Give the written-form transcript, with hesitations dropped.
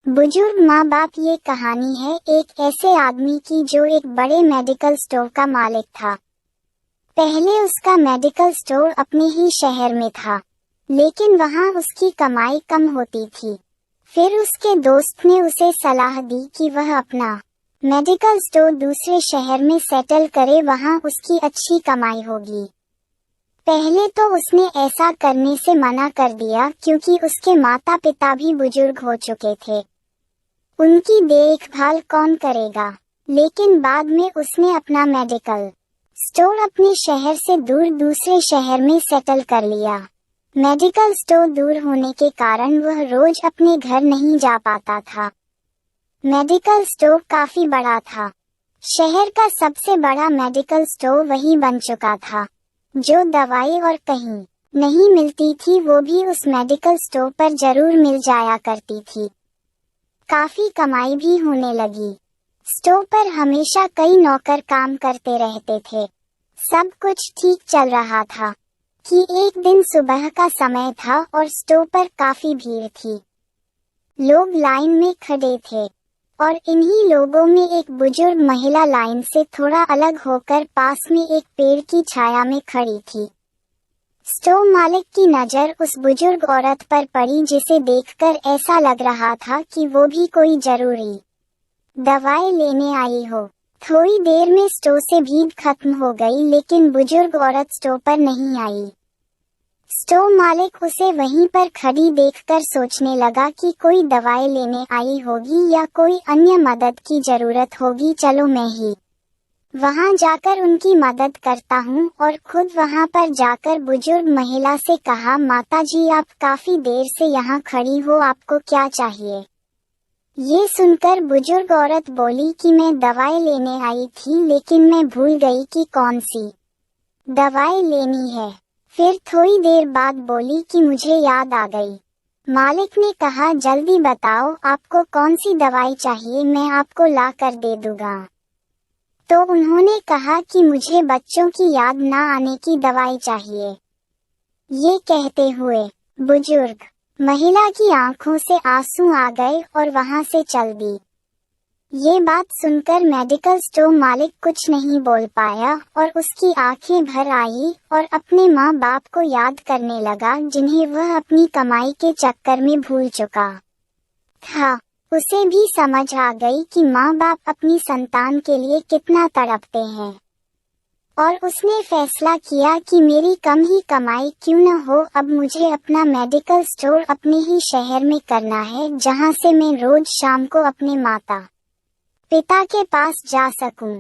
बुजुर्ग माँ बाप। ये कहानी है एक ऐसे आदमी की जो एक बड़े मेडिकल स्टोर का मालिक था। पहले उसका मेडिकल स्टोर अपने ही शहर में था, लेकिन वहाँ उसकी कमाई कम होती थी। फिर उसके दोस्त ने उसे सलाह दी कि वह अपना मेडिकल स्टोर दूसरे शहर में सेटल करे, वहाँ उसकी अच्छी कमाई होगी। पहले तो उसने ऐसा करने से मना कर दिया क्योंकि उसके माता पिता भी बुजुर्ग हो चुके थे। उनकी देखभाल कौन करेगा। लेकिन बाद में उसने अपना मेडिकल स्टोर अपने शहर से दूर दूसरे शहर में सेटल कर लिया। मेडिकल स्टोर दूर होने के कारण वह रोज अपने घर नहीं जा पाता था। मेडिकल स्टोर काफी बड़ा था। शहर का सबसे बड़ा मेडिकल स्टोर वही बन चुका था। जो दवाई और कहीं नहीं मिलती थी वो भी उस मेडिकल स्टोर पर जरूर मिल जाया करती थी। काफी कमाई भी होने लगी। स्टोर पर हमेशा कई नौकर काम करते रहते थे। सब कुछ ठीक चल रहा था कि एक दिन सुबह का समय था और स्टोर पर काफी भीड़ थी। लोग लाइन में खड़े थे और इन्हीं लोगों में एक बुजुर्ग महिला लाइन से थोड़ा अलग होकर पास में एक पेड़ की छाया में खड़ी थी। स्टोर मालिक की नजर उस बुजुर्ग औरत पर पड़ी जिसे देखकर ऐसा लग रहा था कि वो भी कोई जरूरी दवाई लेने आई हो। थोड़ी देर में स्टोर से भीड़ खत्म हो गई, लेकिन बुजुर्ग औरत स्टोर पर नहीं आई। स्टोर मालिक उसे वहीं पर खड़ी देखकर सोचने लगा कि कोई दवाई लेने आई होगी या कोई अन्य मदद की जरूरत होगी। चलो मैं ही वहां जाकर उनकी मदद करता हूँ। और खुद वहां पर जाकर बुजुर्ग महिला से कहा, माता जी आप काफी देर से यहाँ खड़ी हो, आपको क्या चाहिए? ये सुनकर बुजुर्ग औरत बोली कि मैं दवाई लेने आई थी, लेकिन मैं भूल गई कि कौन सी दवाई लेनी है। फिर थोड़ी देर बाद बोली कि मुझे याद आ गई। मालिक ने कहा, जल्दी बताओ आपको कौन सी दवाई चाहिए, मैं आपको ला कर दे दूंगा। तो उन्होंने कहा कि मुझे बच्चों की याद ना आने की दवाई चाहिए। ये कहते हुए बुजुर्ग महिला की आंखों से आंसू आ गए और वहां से चल दी। ये बात सुनकर मेडिकल स्टोर मालिक कुछ नहीं बोल पाया और उसकी आंखें भर आई और अपने माँ बाप को याद करने लगा, जिन्हें वह अपनी कमाई के चक्कर में भूल चुका था। उसे भी समझ आ गई कि माँ बाप अपनी संतान के लिए कितना तड़पते हैं और उसने फैसला किया कि मेरी कम ही कमाई क्यों न हो, अब मुझे अपना मेडिकल स्टोर अपने ही शहर में करना है, जहाँ से मैं रोज शाम को अपने माता पिता के पास जा सकूं।